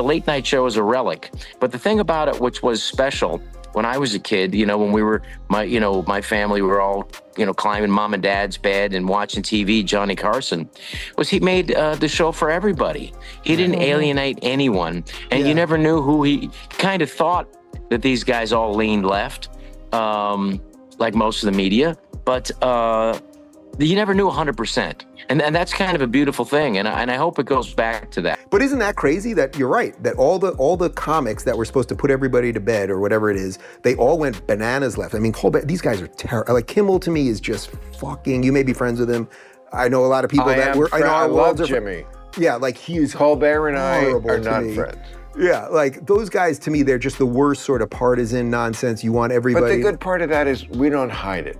late night show is a relic. But the thing about it, which was special when I was a kid, when we were, my family were all, climbing mom and dad's bed and watching TV, Johnny Carson, was he made the show for everybody. He didn't alienate anyone. And you never knew who he kind of thought that these guys all leaned left, like most of the media. But you never knew 100%. And that's kind of a beautiful thing, and I hope it goes back to that. But isn't that crazy that you're right, that all the comics that were supposed to put everybody to bed or whatever it is, they all went bananas left. I mean, Colbert, these guys are terrible. Like Kimmel to me is just fucking, you may be friends with him. I know a lot of people I love Jimmy. Yeah, like he is Colbert and I are not friends. Yeah, like those guys to me, they're just the worst sort of partisan nonsense. You want everybody. But the good part of that is we don't hide it.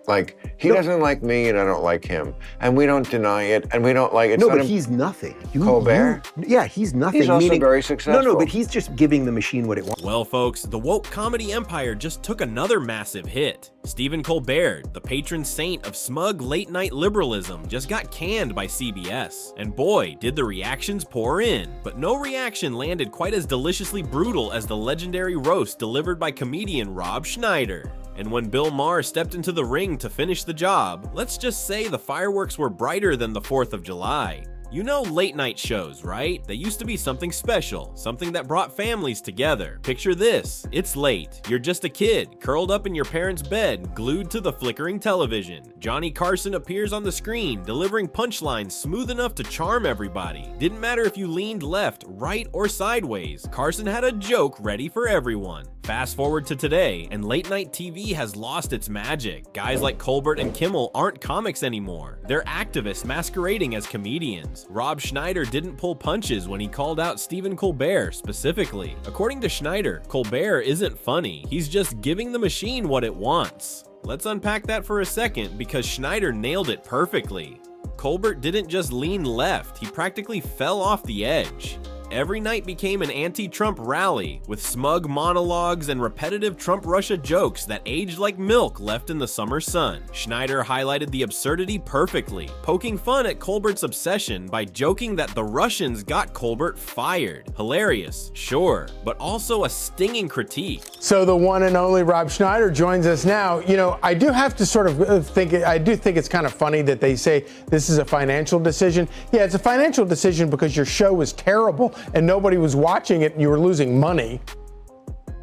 Like, he doesn't like me and I don't like him. And we don't deny it and we don't like it. No, but he's nothing. Colbert? Yeah, he's nothing. He's also very successful. No, but he's just giving the machine what it wants. Well, folks, the woke comedy empire just took another massive hit. Stephen Colbert, the patron saint of smug late-night liberalism, just got canned by CBS. And boy, did the reactions pour in. But no reaction landed quite as deliciously brutal as the legendary roast delivered by comedian Rob Schneider. And when Bill Maher stepped into the ring to finish the job, let's just say the fireworks were brighter than the 4th of July. You know late night shows, right? They used to be something special, something that brought families together. Picture this, it's late, you're just a kid, curled up in your parents' bed, glued to the flickering television. Johnny Carson appears on the screen, delivering punchlines smooth enough to charm everybody. Didn't matter if you leaned left, right, or sideways, Carson had a joke ready for everyone. Fast forward to today, and late night TV has lost its magic. Guys like Colbert and Kimmel aren't comics anymore. They're activists masquerading as comedians. Rob Schneider didn't pull punches when he called out Stephen Colbert specifically. According to Schneider, Colbert isn't funny. He's just giving the machine what it wants. Let's unpack that for a second because Schneider nailed it perfectly. Colbert didn't just lean left, he practically fell off the edge. Every night became an anti-Trump rally, with smug monologues and repetitive Trump-Russia jokes that aged like milk left in the summer sun. Schneider highlighted the absurdity perfectly, poking fun at Colbert's obsession by joking that the Russians got Colbert fired. Hilarious, sure, but also a stinging critique. So the one and only Rob Schneider joins us now. I do have to sort of think it's kind of funny that they say this is a financial decision. Yeah, it's a financial decision because your show was terrible and nobody was watching it and you were losing money.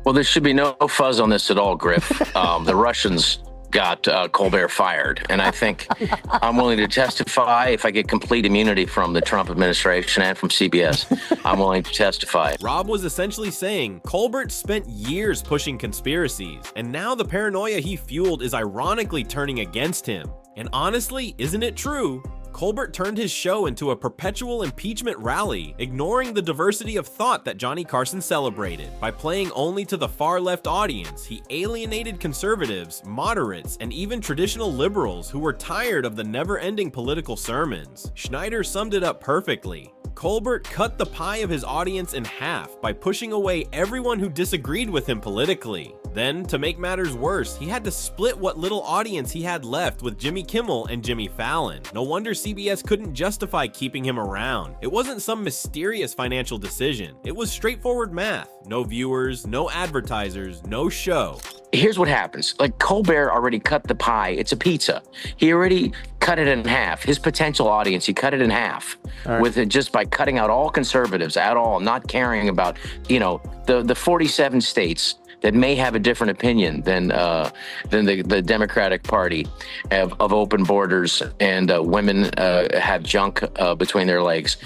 Well, there should be no fuzz on this at all, Griff. The Russians got Colbert fired, and I think I'm willing to testify if I get complete immunity from the Trump administration and from CBS. I'm willing to testify. Rob was essentially saying Colbert spent years pushing conspiracies, and now the paranoia he fueled is ironically turning against him. And honestly, isn't it true? Colbert turned his show into a perpetual impeachment rally, ignoring the diversity of thought that Johnny Carson celebrated. By playing only to the far-left audience, he alienated conservatives, moderates, and even traditional liberals who were tired of the never-ending political sermons. Schneider summed it up perfectly. Colbert cut the pie of his audience in half by pushing away everyone who disagreed with him politically. Then, to make matters worse, he had to split what little audience he had left with Jimmy Kimmel and Jimmy Fallon. No wonder CBS couldn't justify keeping him around. It wasn't some mysterious financial decision. It was straightforward math. No viewers, no advertisers, no show. Here's what happens. Like, Colbert already cut the pie. It's a pizza. He already cut it in half. His potential audience, he cut it in half with it just by cutting out all conservatives at all, not caring about, the 47 states that may have a different opinion than the Democratic Party of open borders and women have junk between their legs.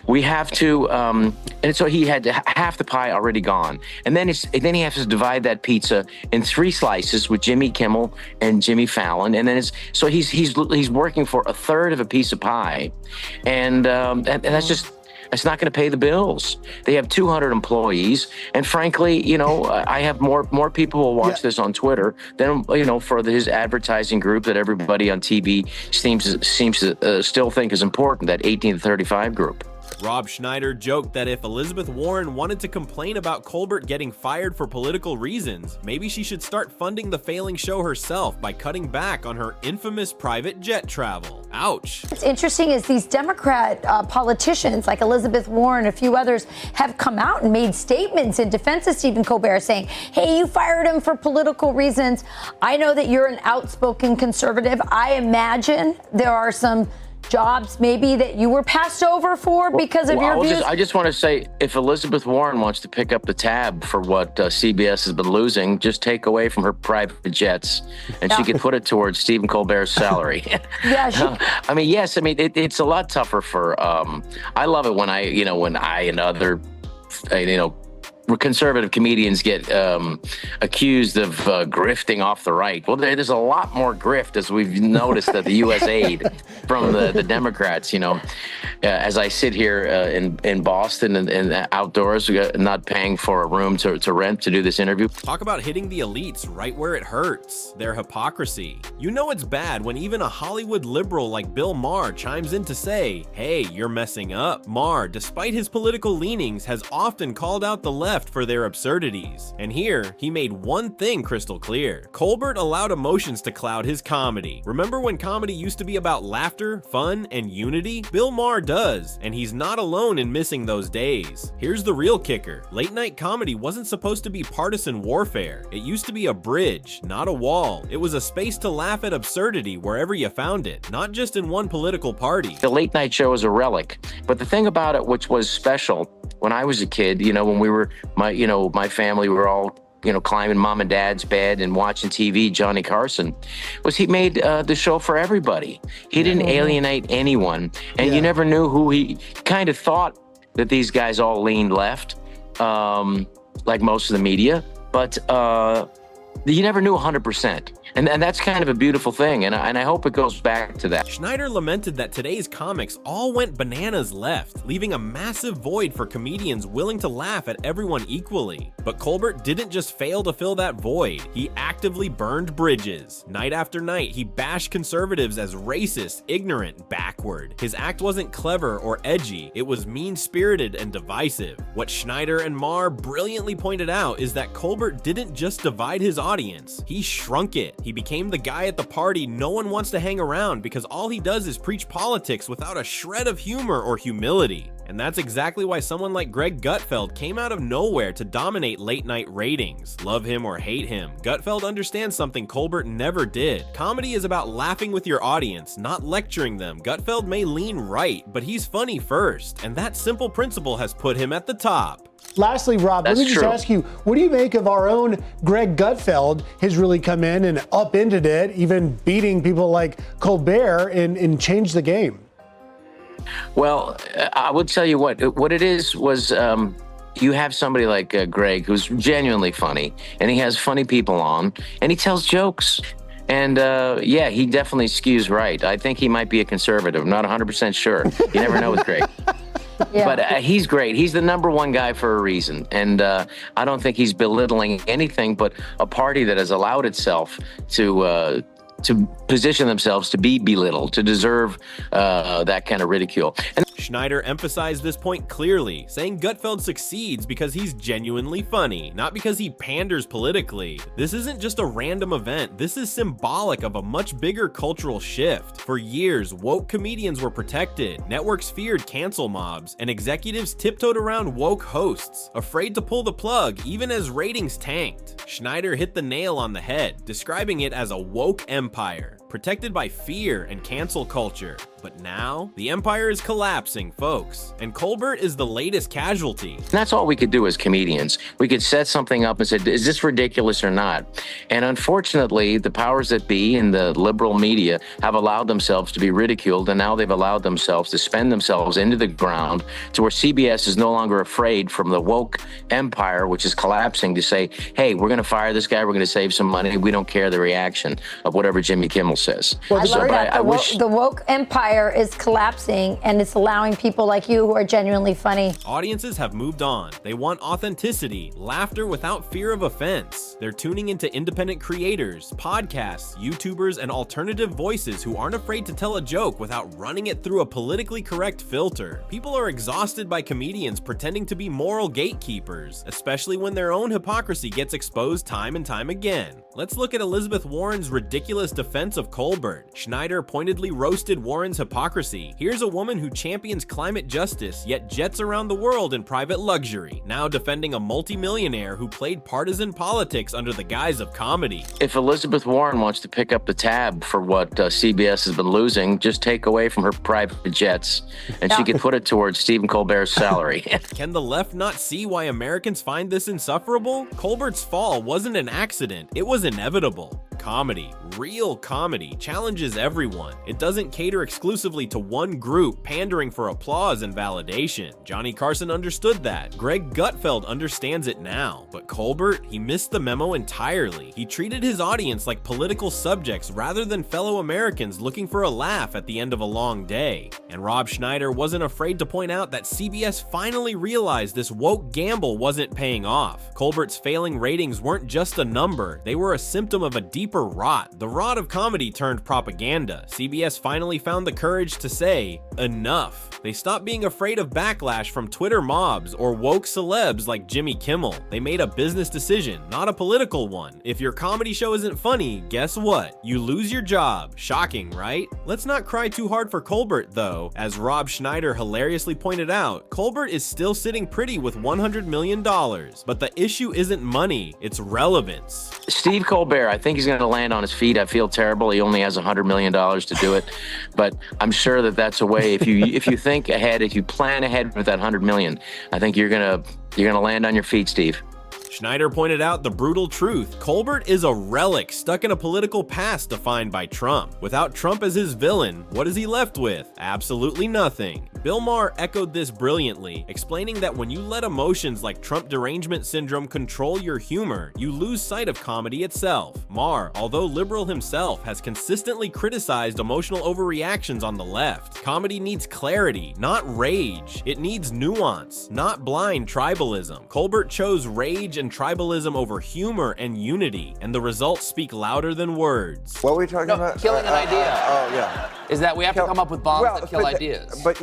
We have to, and so he had half the pie already gone, and then he has to divide that pizza in 3 slices with Jimmy Kimmel and Jimmy Fallon, and then so he's working for a third of a piece of pie, and that's just. It's not going to pay the bills. They have 200 employees, and frankly, I have more people will watch this on Twitter than for his advertising group that everybody on TV seems to still think is important. That 18 to 35 group. Rob Schneider joked that if Elizabeth Warren wanted to complain about Colbert getting fired for political reasons, maybe she should start funding the failing show herself by cutting back on her infamous private jet travel. Ouch. What's interesting is these Democrat politicians like Elizabeth Warren, a few others, have come out and made statements in defense of Stephen Colbert saying, hey, you fired him for political reasons. I know that you're an outspoken conservative. I imagine there are some jobs maybe that you were passed over for because of your views? I just want to say, if Elizabeth Warren wants to pick up the tab for what CBS has been losing, just take away from her private jets, and she could put it towards Stephen Colbert's salary. I mean, yes, I mean, it's a lot tougher for, I love it when I and other, conservative comedians get accused of grifting off the right. Well, there's a lot more grift, as we've noticed, at the U.S. aid from the Democrats. As I sit here in Boston and outdoors, not paying for a room to rent to do this interview. Talk about hitting the elites right where it hurts. Their hypocrisy. You know it's bad when even a Hollywood liberal like Bill Maher chimes in to say, hey, you're messing up. Maher, despite his political leanings, has often called out the left for their absurdities. And here, he made one thing crystal clear. Colbert allowed emotions to cloud his comedy. Remember when comedy used to be about laughter, fun, and unity? Bill Maher does, and he's not alone in missing those days. Here's the real kicker. Late night comedy wasn't supposed to be partisan warfare. It used to be a bridge, not a wall. It was a space to laugh at absurdity wherever you found it, not just in one political party. The late night show is a relic, but the thing about it, which was special when I was a kid, when we were, my family, we were all, climbing mom and dad's bed and watching TV, Johnny Carson, was he made the show for everybody. He didn't alienate anyone, and you never knew who he kind of thought that these guys all leaned left, like most of the media, but you never knew 100%. And that's kind of a beautiful thing, and I hope it goes back to that. Schneider lamented that today's comics all went bananas left, leaving a massive void for comedians willing to laugh at everyone equally. But Colbert didn't just fail to fill that void, he actively burned bridges. Night after night, he bashed conservatives as racist, ignorant, backward. His act wasn't clever or edgy, it was mean-spirited and divisive. What Schneider and Maher brilliantly pointed out is that Colbert didn't just divide his audience, he shrunk it. He became the guy at the party no one wants to hang around because all he does is preach politics without a shred of humor or humility. And that's exactly why someone like Greg Gutfeld came out of nowhere to dominate late night ratings. Love him or hate him, Gutfeld understands something Colbert never did. Comedy is about laughing with your audience, not lecturing them. Gutfeld may lean right, but he's funny first, and that simple principle has put him at the top. Lastly, Rob, let me just ask you, what do you make of our own Greg Gutfeld? He's really come in and upended it, even beating people like Colbert and changed the game. Well, I would tell you what it is was you have somebody like Greg who's genuinely funny, and he has funny people on, and he tells jokes. And he definitely skews right. I think he might be a conservative. I'm not 100% sure. You never know with Greg. But he's great. He's the number one guy for a reason. And I don't think he's belittling anything but a party that has allowed itself to position themselves to be belittled, to deserve that kind of ridicule. And Schneider emphasized this point clearly, saying Gutfeld succeeds because he's genuinely funny, not because he panders politically. This isn't just a random event, this is symbolic of a much bigger cultural shift. For years, woke comedians were protected, networks feared cancel mobs, and executives tiptoed around woke hosts, afraid to pull the plug even as ratings tanked. Schneider hit the nail on the head, describing it as a woke empire, protected by fear and cancel culture. But now, the empire is collapsing, folks, and Colbert is the latest casualty. And that's all we could do as comedians. We could set something up and say, is this ridiculous or not? And unfortunately, the powers that be in the liberal media have allowed themselves to be ridiculed, and now they've allowed themselves to spend themselves into the ground to where CBS is no longer afraid from the woke empire, which is collapsing, to say, hey, we're going to fire this guy, we're going to save some money, we don't care the reaction of whatever Jimmy Kimmel says. I love that the woke empire is collapsing, and it's allowing people like you who are genuinely funny. Audiences have moved on. They want authenticity, laughter without fear of offense. They're tuning into independent creators, podcasts, YouTubers, and alternative voices who aren't afraid to tell a joke without running it through a politically correct filter. People are exhausted by comedians pretending to be moral gatekeepers, especially when their own hypocrisy gets exposed time and time again. Let's look at Elizabeth Warren's ridiculous defense of Colbert. Schneider pointedly roasted Warren's hypocrisy. Here's a woman who champions climate justice yet jets around the world in private luxury, now defending a multimillionaire who played partisan politics under the guise of comedy. If Elizabeth Warren wants to pick up the tab for what CBS has been losing, just take away from her private jets, and she could put it towards Stephen Colbert's salary. Can the left not see why Americans find this insufferable? Colbert's fall wasn't an accident, it was inevitable. Comedy, real comedy, challenges everyone. It doesn't cater exclusively to one group pandering for applause and validation. Johnny Carson understood that. Greg Gutfeld understands it now. But Colbert, he missed the memo entirely. He treated his audience like political subjects rather than fellow Americans looking for a laugh at the end of a long day. And Rob Schneider wasn't afraid to point out that CBS finally realized this woke gamble wasn't paying off. Colbert's failing ratings weren't just a number, they were a symptom of a deeper rot. The rot of comedy turned propaganda. CBS finally found the courage to say, enough. They stopped being afraid of backlash from Twitter mobs or woke celebs like Jimmy Kimmel. They made a business decision, not a political one. If your comedy show isn't funny, guess what? You lose your job. Shocking, right? Let's not cry too hard for Colbert, though. As Rob Schneider hilariously pointed out, Colbert is still sitting pretty with $100 million. But the issue isn't money, it's relevance. Steve Colbert, I think he's going to land on his feet. I feel terrible. He only has $100 million to do it, but I'm sure that that's a way. If you think ahead, if you plan ahead with that $100 million, I think you're gonna land on your feet, Steve. Schneider pointed out the brutal truth. Colbert is a relic stuck in a political past defined by Trump. Without Trump as his villain, what is he left with? Absolutely nothing. Bill Maher echoed this brilliantly, explaining that when you let emotions like Trump derangement syndrome control your humor, you lose sight of comedy itself. Maher, although liberal himself, has consistently criticized emotional overreactions on the left. Comedy needs clarity, not rage. It needs nuance, not blind tribalism. Colbert chose rage and tribalism over humor and unity, and the results speak louder than words. What were we talking about? Killing an idea. Oh, yeah. Is that we have to come up with bombs that kill ideas. But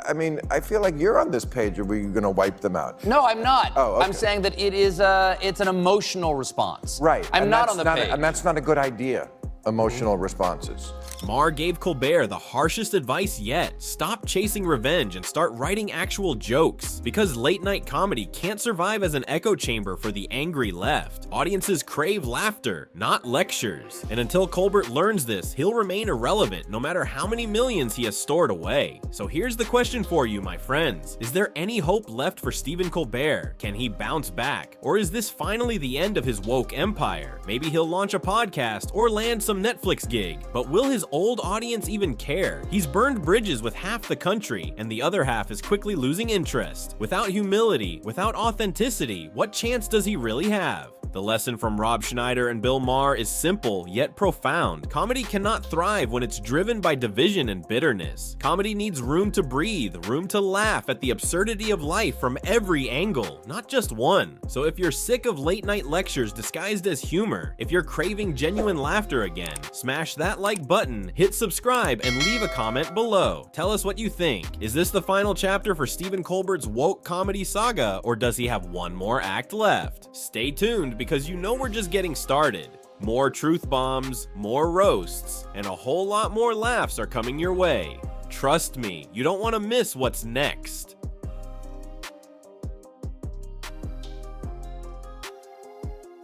I mean, I feel like you're on this page. Are we going to wipe them out? No, I'm not. Oh, okay. I'm saying that it is it's an emotional response. Right. I'm not on the page. And that's not a good idea. Emotional responses. Maher gave Colbert the harshest advice yet. Stop chasing revenge and start writing actual jokes. Because late night comedy can't survive as an echo chamber for the angry left. Audiences crave laughter, not lectures. And until Colbert learns this, he'll remain irrelevant no matter how many millions he has stored away. So here's the question for you, my friends. Is there any hope left for Stephen Colbert? Can he bounce back? Or is this finally the end of his woke empire? Maybe he'll launch a podcast or land some Netflix gig. But will his old audience even care? He's burned bridges with half the country, and the other half is quickly losing interest. Without humility, without authenticity, what chance does he really have? The lesson from Rob Schneider and Bill Maher is simple yet profound. Comedy cannot thrive when it's driven by division and bitterness. Comedy needs room to breathe, room to laugh at the absurdity of life from every angle, not just one. So if you're sick of late night lectures disguised as humor, if you're craving genuine laughter again, smash that like button, hit subscribe, and leave a comment below. Tell us what you think. Is this the final chapter for Stephen Colbert's woke comedy saga, or does he have one more act left? Stay tuned, because you know we're just getting started. More truth bombs, more roasts, and a whole lot more laughs are coming your way. Trust me, you don't want to miss what's next.